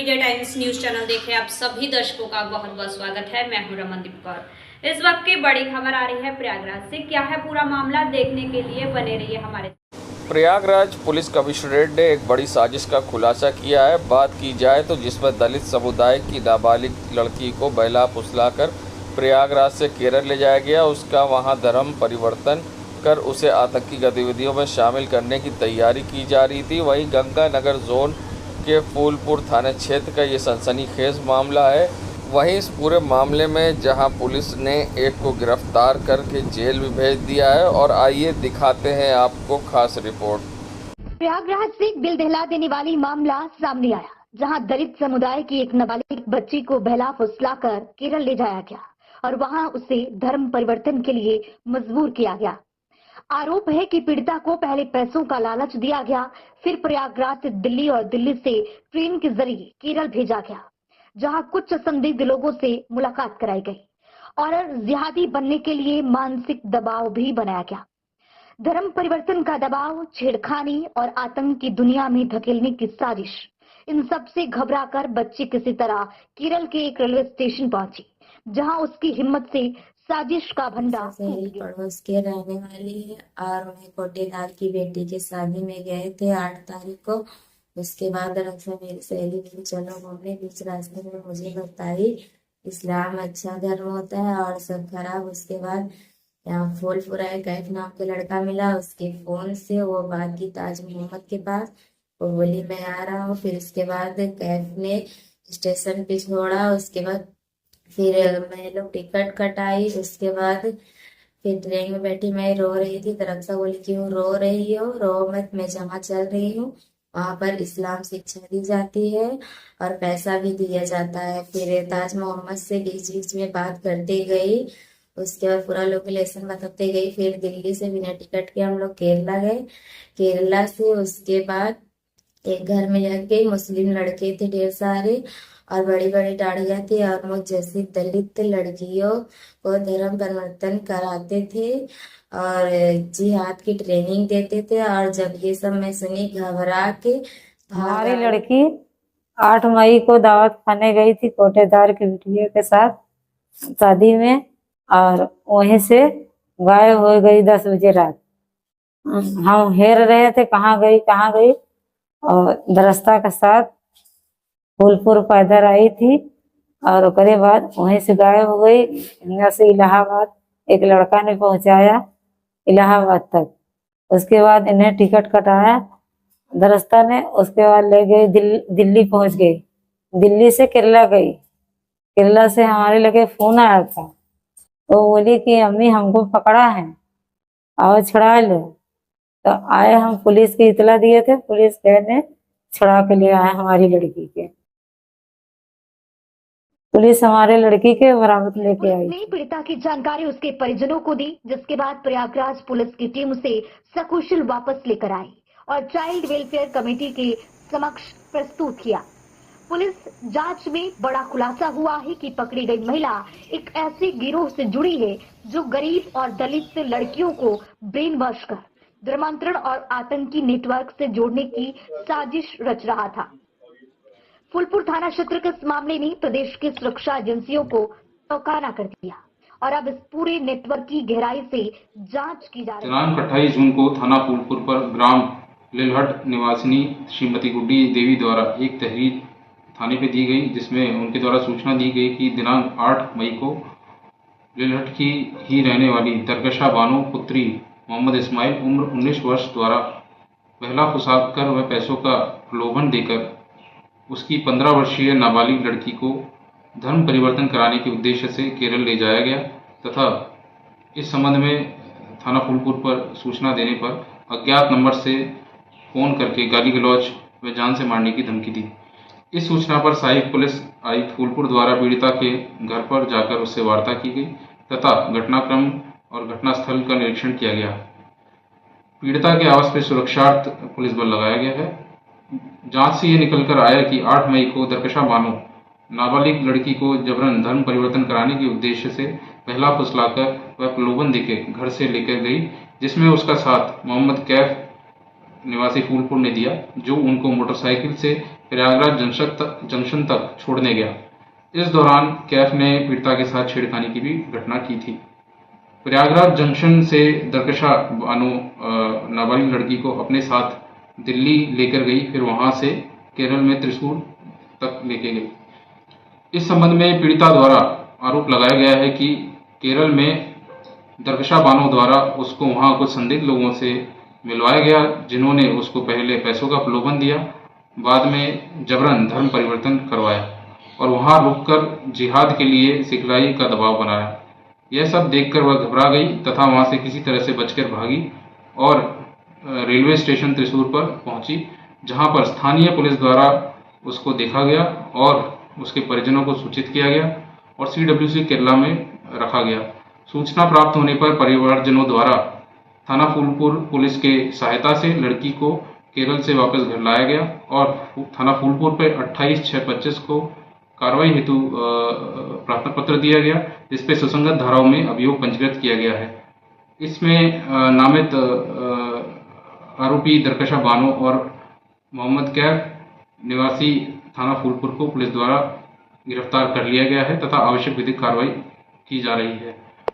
Media times news channel देखे आप सभी दर्शकों का बहुत बहुत स्वागत है। मैं हूं रमनदीप कौर। इस वक्त की बड़ी खबर आ रही है प्रयागराज से। क्या है पूरा मामला, देखने के लिए बने रहिए हमारे। प्रयागराज पुलिस कमिश्नरेट ने एक बड़ी साजिश का खुलासा किया है। बात की जाए तो जिसमें दलित समुदाय की नाबालिग लड़की को बहला फुसलाकर प्रयागराज से केरल ले जाया गया। उसका वहां धर्म परिवर्तन कर उसे आतंकी गतिविधियों में शामिल करने की तैयारी की जा रही थी। वहीं गंगानगर जोन के फूलपुर थाना क्षेत्र का ये सनसनीखेज मामला है। वहीं इस पूरे मामले में जहां पुलिस ने एक को गिरफ्तार करके जेल में भेज दिया है। और आइए दिखाते हैं आपको खास रिपोर्ट। प्रयागराज से दिल दहला देने वाली मामला सामने आया, जहां दलित समुदाय की एक नाबालिग बच्ची को बहला फुसलाकर केरल ले जाया गया और वहां उसे धर्म परिवर्तन के लिए मजबूर किया गया। आरोप है कि पीड़िता को पहले पैसों का लालच दिया गया, फिर प्रयागराज से दिल्ली और दिल्ली से ट्रेन के जरिए केरल भेजा गया, जहां कुछ संदिग्ध लोगों से मुलाकात कराई गई और जिहादी बनने के लिए मानसिक दबाव भी बनाया गया। धर्म परिवर्तन का दबाव, छेड़खानी और आतंक की दुनिया में धकेलने की साजिश, इन सब से घबराकर बच्ची किसी तरह केरल के एक रेलवे स्टेशन पहुंची, जहां उसकी हिम्मत से साजिश का भंडार पड़ोस के रहने वाली है और मैं कोटेदार की बेटी की शादी में गए थे 8 तारीख को। उसके बाद रक्षा मेरी सहेली ने चलो घूमने, बीच रास्ते में मुझे बताई इस्लाम अच्छा धर्म होता है और सब खराब। उसके बाद यहाँ फूलपुरा कैफ नाम के लड़का मिला, उसके फोन से वो बात की ताज मोहम्मद के पास। वो बोली मैं आ रहा हूँ। फिर उसके बाद कैफ ने स्टेशन पे छोड़ा। उसके बाद फिर मैं लोग टिकट कटाई। उसके बाद फिर ट्रेन में बैठी, मैं रो रही थी तो रक्षा बोली क्यों रो रही हो, रो मत, मैं जहाँ चल रही हूँ वहां पर इस्लाम शिक्षा दी जाती है और पैसा भी दिया जाता है। फिर ताज मोहम्मद से बीच बीच में बात करती गई। उसके बाद पूरा लोकेशन बताते गई। फिर दिल्ली से बिना टिकट के हम लोग केरला गए। केरला से उसके बाद एक घर में लग गई। मुस्लिम लड़के थे ढेर सारे और बड़ी बड़ी दाढ़ियां थी और मुझ जैसी दलित लड़कियों को धर्म परिवर्तन कराते थे और जिहाद की ट्रेनिंग देते थे। और जब ये सब मैं सुनी घबरा के हमारी लड़की 8 मई को दावत खाने गई थी कोटेदार की बिटिया के साथ शादी में और वहीं से गायब हो गई 10 बजे रात। हम हेर रहे थे कहाँ गई और दरस्ता के साथ फूलपुर पैदल आई थी और उसके बाद वहीं से गायब हो गई। यहाँ से इलाहाबाद एक लड़का ने पहुंचाया इलाहाबाद तक। उसके बाद इन्हें टिकट कटाया दरस्ता ने। उसके बाद ले गई दिल्ली पहुंच गई। दिल्ली से केरला गई। केरला से हमारे लगे फोन आया था, वो बोली कि अम्मी हमको पकड़ा है, आओ छुड़ा लो। तो आए, हम पुलिस की इतला दिए थे, पुलिस ने छुड़ा के ले आए हमारी लड़की के। पुलिस हमारे लड़की के बरामद लेके आई। पुलिस ने पीड़िता की जानकारी उसके परिजनों को दी, जिसके बाद प्रयागराज पुलिस की टीम उसे सकुशल वापस लेकर आई और चाइल्ड वेलफेयर कमेटी के समक्ष प्रस्तुत किया। पुलिस जांच में बड़ा खुलासा हुआ है कि पकड़ी गई महिला एक ऐसे गिरोह से जुड़ी है जो गरीब और दलित लड़कियों को ब्रेन वॉश कर धर्मांतरण और आतंकी नेटवर्क से जोड़ने की साजिश रच रहा था। फूलपुर थाना क्षेत्र के इस मामले ने प्रदेश की सुरक्षा एजेंसियों को चौंकाना कर दिया और अब इस पूरे नेटवर्क की गहराई से जांच की जा रही है। दिनांक 28 जून को थाना फूलपुर पर ग्राम लिलहट निवासिनी श्रीमती गुड्डी देवी द्वारा एक तहरीर थाने पे दी गई, जिसमें उनके द्वारा सूचना दी गई कि दिनांक 8 मई को लिलहट की ही रहने वाली दरकशा बानो पुत्री मोहम्मद इस्माइल उम्र 19 वर्ष द्वारा पहला फुसाद कर व पैसों का प्रलोभन देकर उसकी 15 वर्षीय नाबालिग लड़की को धर्म परिवर्तन कराने के उद्देश्य से केरल ले जाया गया तथा इस संबंध में थाना फूलपुर पर सूचना देने पर अज्ञात नंबर से फोन करके गाली गलौज व जान से मारने की धमकी दी। इस सूचना पर सहायक पुलिस आयुक्त फूलपुर द्वारा पीड़िता के घर पर जाकर उससे वार्ता की गई तथा घटनाक्रम और घटनास्थल का निरीक्षण किया गया। पीड़िता के आवास पर सुरक्षार्थ पुलिस बल लगाया गया है। जांच से ये निकलकर आया कि 8 मई को दरकशा बानो नाबालिग लड़की को जबरन धर्म परिवर्तन कराने के उद्देश्य से पहला फुसलाकर वह प्रलोभन देके घर से लेकर गई, जिसमें उसका साथ मोहम्मद कैफ निवासी फूलपुर ने दिया, जो उनको मोटरसाइकिल से प्रयागराज जंक्शन तक छोड़ने गया। इस दौरान कैफ ने पीड़िता के साथ छेड़खानी की भी घटना की थी। प्रयागराज जंक्शन से दरकशा बानो नाबालिग लड़की को अपने साथ दिल्ली लेकर गई, फिर वहां से केरल में त्रिशूर तक लेके गई। इस संबंध में पीड़िता द्वारा आरोप लगाया गया है कि केरल में दरकशा बानो द्वारा उसको वहां कुछ संदिग्ध लोगों से मिलवाया गया, जिन्होंने उसको पहले पैसों का प्रलोभन दिया, बाद में जबरन धर्म परिवर्तन करवाया और वहां रुककर जिहाद के लिए सिखलाई का दबाव बनाया। यह सब देखकर वह घबरा गई तथा वहां से किसी तरह से बचकर भागी और रेलवे स्टेशन त्रिशूर पर पहुंची, जहां पर स्थानीय पुलिस द्वारा उसको देखा गया और उसके परिजनों को सूचित किया गया और CWC केरला में रखा गया। सूचना प्राप्त होने पर परिवारजनों द्वारा थाना फूलपुर पुलिस के सहायता से लड़की को केरल से वापस घर लाया गया और थाना फूलपुर पर 28/6/25 को कार्रवाई हेतु प्रार्थना पत्र दिया गया, जिसपे सुसंगत धाराओं में अभियोग पंजीकृत किया गया है। इसमें नामित आरोपी दरकशा बानो और मोहम्मद कैफ निवासी थाना फूलपुर को पुलिस द्वारा गिरफ्तार कर लिया गया है तथा आवश्यक विधिक कार्रवाई की जा रही है।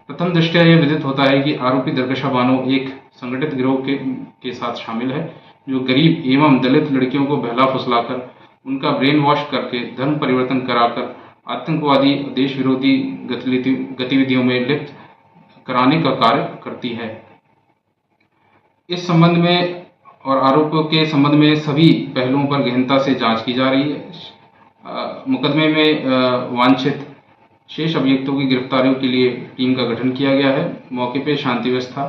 प्रथम दृष्टया यह विदित होता है कि आरोपी दरकशा बानो एक संगठित गिरोह के साथ शामिल है, जो गरीब एवं दलित लड़कियों को बहला फुसलाकर उनका ब्रेन वॉश करके धर्म परिवर्तन कराकर आतंकवादी देश विरोधी गतिविधियों में लिप्त कराने का कार्य करती है। इस संबंध में और आरोपों के संबंध में सभी पहलुओं पर गहनता से जांच की जा रही है। मुकदमे में वांछित शेष अभियुक्तों की गिरफ्तारियों के लिए टीम का गठन किया गया है। मौके पर शांति व्यवस्था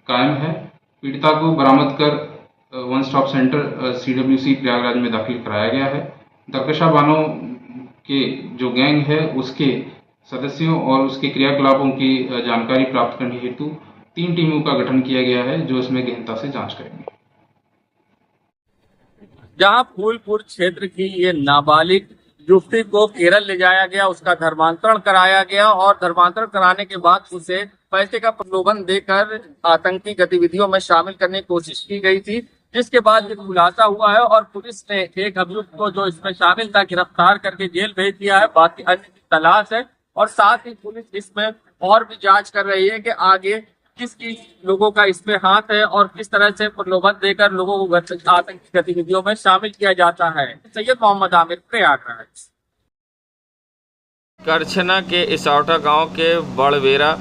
कायम है। पीड़िता को बरामद कर one stop centre CWC Prayagraj में दाखिल कराया गया है। दरकशा बानो के जो गैंग है उसके सदस्यों और उसके क्रियाकलापों की जानकारी प्राप्त करने हेतु 3 टीमों का गठन किया गया है, जो इसमें गहनता से जांच करेंगे। जहां फूलपुर क्षेत्र की ये नाबालिग युवती को केरल ले जाया गया, उसका धर्मांतरण कराया गया और धर्मांतरण कराने के बाद उसे पैसे का प्रलोभन देकर आतंकी गतिविधियों में शामिल करने की कोशिश की गई थी, जिसके बाद ये खुलासा हुआ है और पुलिस ने एक अभियुक्त को जो इसमें शामिल था गिरफ्तार करके जेल भेज दिया है। बाकी अन्य की तलाश है और साथ ही पुलिस इसमें और भी जांच कर रही है कि आगे किस लोगों का इसमें हाथ है और किस तरह से प्रलोभन देकर लोगों को आतंकी गतिविधियों में शामिल किया जाता है। सैयद मोहम्मद आमिर, प्रयागराज। करछना के इसौटा गांव के बड़वेरा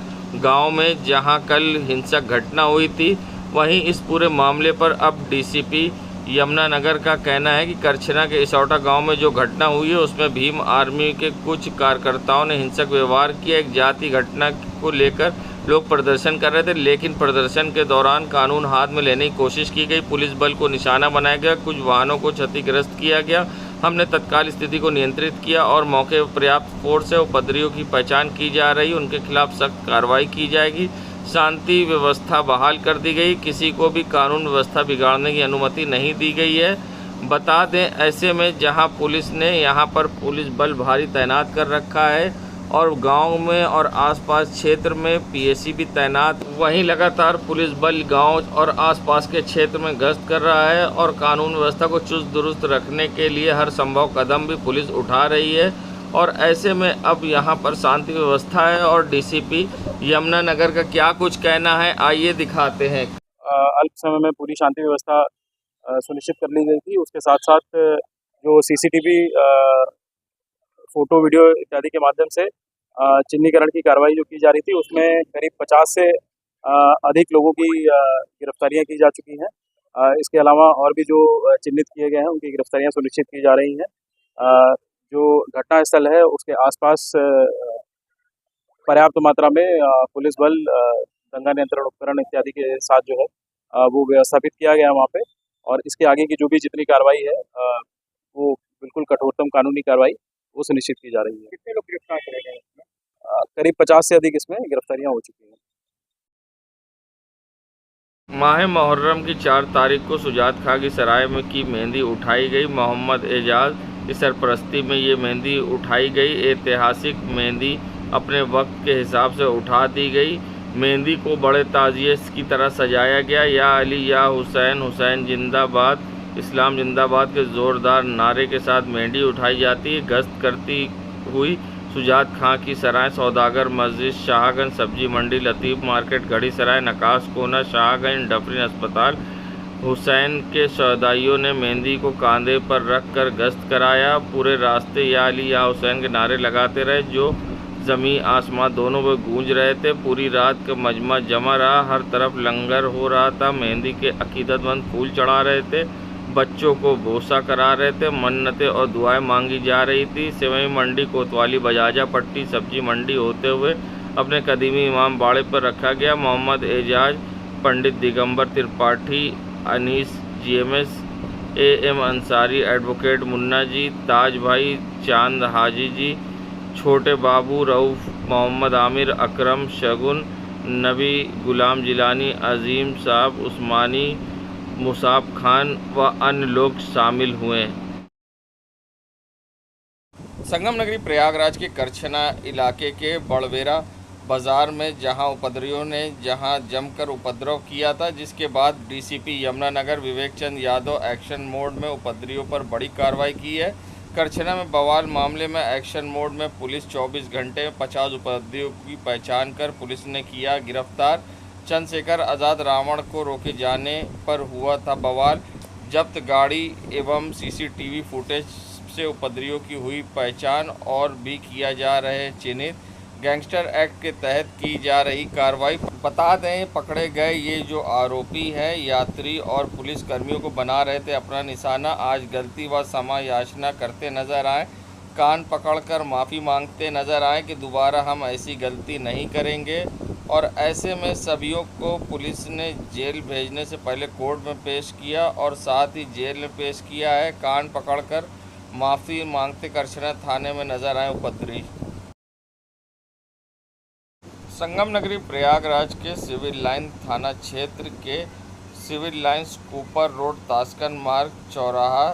गांव में जहां कल हिंसक घटना हुई थी, वहीं इस पूरे मामले पर अब DCP यमुनानगर का कहना है कि करछना के इसौटा गांव में जो घटना हुई है उसमें भीम आर्मी के कुछ कार्यकर्ताओं ने हिंसक व्यवहार किया। एक जाति घटना को लेकर लोग प्रदर्शन कर रहे थे, लेकिन प्रदर्शन के दौरान कानून हाथ में लेने की कोशिश की गई। पुलिस बल को निशाना बनाया गया, कुछ वाहनों को क्षतिग्रस्त किया गया। हमने तत्काल स्थिति को नियंत्रित किया और मौके पर पर्याप्त फोर्स है, उपद्रवियों की पहचान की जा रही है, उनके खिलाफ सख्त कार्रवाई की जाएगी। शांति व्यवस्था बहाल कर दी गई, किसी को भी कानून व्यवस्था बिगाड़ने की अनुमति नहीं दी गई है। बता दें, ऐसे में जहां पुलिस ने यहां पर पुलिस बल भारी तैनात कर रखा है और गांव में और आसपास क्षेत्र में PSC भी तैनात, वहीं लगातार पुलिस बल गांव और आसपास के क्षेत्र में गश्त कर रहा है और कानून व्यवस्था को चुस्त दुरुस्त रखने के लिए हर संभव कदम भी पुलिस उठा रही है। और ऐसे में अब यहाँ पर शांति व्यवस्था है और DCP यमुनानगर का क्या कुछ कहना है, आइए दिखाते हैं। अल्प समय में पूरी शांति व्यवस्था सुनिश्चित कर ली गई थी। उसके साथ साथ जो CCTV फोटो वीडियो इत्यादि के माध्यम से चिन्हीकरण की कार्रवाई जो की जा रही थी, उसमें करीब 50 से अधिक लोगों की गिरफ्तारियां की जा चुकी हैं। इसके अलावा और भी जो चिन्हित किए गए हैं उनकी गिरफ्तारियां सुनिश्चित की जा रही हैं। जो घटना स्थल है उसके आसपास पर्याप्त मात्रा में पुलिस बल, दंगा नियंत्रण उपकरण इत्यादि के साथ जो है वो व्यवस्थापित किया गया वहाँ पे। और इसके आगे की जो भी जितनी कार्रवाई है वो बिल्कुल कठोरतम कानूनी कार्रवाई वो सुनिश्चित की जा रही है। कितने लोग गिरफ्तार करे गए इसमें? करीब 50 से अधिक इसमें गिरफ्तारियां हो चुकी हैं। माह मुहर्रम की 4 तारीख को सुजात खां की सराय में की मेहंदी उठाई गई। मोहम्मद एजाज की सरपरस्ती में ये मेहंदी उठाई गई। ऐतिहासिक मेहंदी अपने वक्त के हिसाब से उठा दी गई। मेहंदी को बड़े ताजिए की तरह सजाया गया। या अली या हुसैन, हुसैन जिंदाबाद, इस्लाम जिंदाबाद के जोरदार नारे के साथ मेहंदी उठाई जाती है। गश्त करती हुई सुजात खां की सराय, सौदागर मस्जिद, शाहगंज सब्जी मंडी, लतीफ़ मार्केट, घड़ी सराय, नकाश कोना, शाहगंज, डफरिन अस्पताल, हुसैन के सौदाइयों ने मेहंदी को कंधे पर रख कर गश्त कराया। पूरे रास्ते या अली या हुसैन के नारे लगाते रहे जो ज़मीं आसमां दोनों में गूंज रहे थे। पूरी रात का मजमा जमा रहा, हर तरफ लंगर हो रहा था। मेहंदी के अकीदतमंद फूल चढ़ा रहे थे, बच्चों को बोसा करा रहे थे, मन्नतें और दुआएं मांगी जा रही थी। सेवई मंडी, कोतवाली, बजाजा पट्टी, सब्जी मंडी होते हुए अपने कदीमी इमाम बाड़े पर रखा गया। Mohammad Ejaz, Pandit Digambar Tripathi, Anees GMS, AM Ansari, advocate Munna ji, Taj भाई, चांद हाजी जी, छोटे बाबू, रऊफ़, मोहम्मद आमिर, अकरम, शगुन, नबी, गुलाम जिलानी, अजीम साहब, उस्मानी, मुसाब खान व अन्य लोग शामिल हुए। संगम नगरी प्रयागराज के करछना इलाके के बड़वेरा बाजार में जहां उपद्रवियों ने जमकर उपद्रव किया था, जिसके बाद DCP यमुनानगर विवेक चंद यादव एक्शन मोड में उपद्रवियों पर बड़ी कार्रवाई की है। करछना में बवाल मामले में एक्शन मोड में पुलिस 24 घंटे में 50 उपद्रवियों की पहचान कर पुलिस ने किया गिरफ्तार। चंद्रशेखर आज़ाद रावण को रोके जाने पर हुआ था बवाल। जब्त गाड़ी एवं CCTV फुटेज से उपद्रवियों की हुई पहचान और भी किया जा रहे चिन्हित। गैंगस्टर एक्ट के तहत की जा रही कार्रवाई। बता दें, पकड़े गए ये जो आरोपी हैं यात्री और पुलिस कर्मियों को बना रहे थे अपना निशाना, आज गलती व क्षमा याचना करते नजर आए, कान पकड़कर माफ़ी मांगते नजर आए कि दोबारा हम ऐसी गलती नहीं करेंगे। और ऐसे में सभियों को पुलिस ने जेल भेजने से पहले कोर्ट में पेश किया और साथ ही जेल में पेश किया है। कान पकड़कर माफ़ी मांगते करछना थाने में नजर आए उपद्रवी। संगम नगरी प्रयागराज के सिविल लाइन थाना क्षेत्र के सिविल लाइन्स कूपर रोड, तास्कन मार्ग, चौराहा,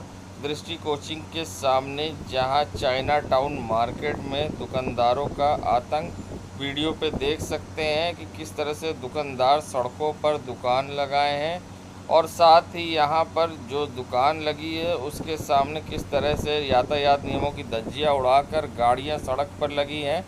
दृष्टि कोचिंग के सामने जहां चाइना टाउन मार्केट में दुकानदारों का आतंक वीडियो पे देख सकते हैं कि किस तरह से दुकानदार सड़कों पर दुकान लगाए हैं और साथ ही यहां पर जो दुकान लगी है उसके सामने किस तरह से यातायात नियमों की धज्जियां उड़ाकर गाड़ियां सड़क पर लगी हैं,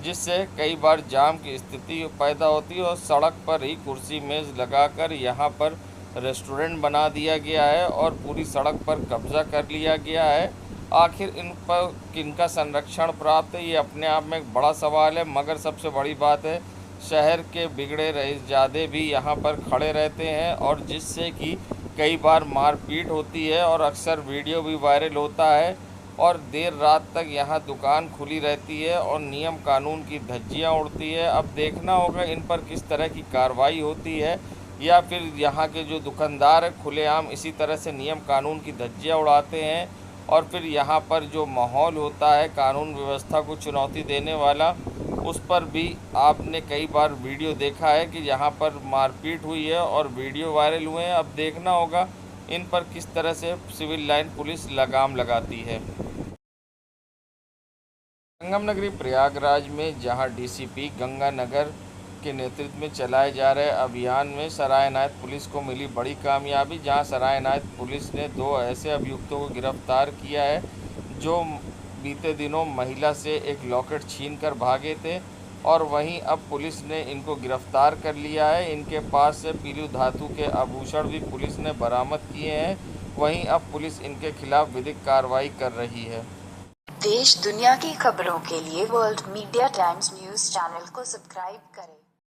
जिससे कई बार जाम की स्थिति पैदा होती है और सड़क पर ही कुर्सी मेज़ लगाकर यहाँ पर रेस्टोरेंट बना दिया गया है और पूरी सड़क पर कब्जा कर लिया गया है। आखिर इन पर किनका संरक्षण प्राप्त है, ये अपने आप में एक बड़ा सवाल है। मगर सबसे बड़ी बात है, शहर के बिगड़े रईसजादे भी यहाँ पर खड़े रहते हैं और जिससे कि कई बार मारपीट होती है और अक्सर वीडियो भी वायरल होता है और देर रात तक यहाँ दुकान खुली रहती है और नियम कानून की धज्जियाँ उड़ती है। अब देखना होगा इन पर किस तरह की कार्रवाई होती है या फिर यहाँ के जो दुकानदार है खुलेआम इसी तरह से नियम कानून की धज्जियाँ उड़ाते हैं और फिर यहाँ पर जो माहौल होता है कानून व्यवस्था को चुनौती देने वाला, उस पर भी आपने कई बार वीडियो देखा है कि यहाँ पर मारपीट हुई है और वीडियो वायरल हुए हैं। अब देखना होगा इन पर किस तरह से सिविल लाइन पुलिस लगाम लगाती है। संगम नगरी प्रयागराज में जहां DCP गंगानगर के नेतृत्व में चलाए जा रहे अभियान में सराय इनायत पुलिस को मिली बड़ी कामयाबी, जहां सराय इनायत पुलिस ने 2 ऐसे अभियुक्तों को गिरफ्तार किया है जो बीते दिनों महिला से एक लॉकेट छीनकर भागे थे और वहीं अब पुलिस ने इनको गिरफ्तार कर लिया है। इनके पास से पीलू धातु के आभूषण भी पुलिस ने बरामद किए हैं। वहीं अब पुलिस इनके खिलाफ विधिक कार्रवाई कर रही है। देश दुनिया की खबरों के लिए world media times news channel को सब्सक्राइब करें।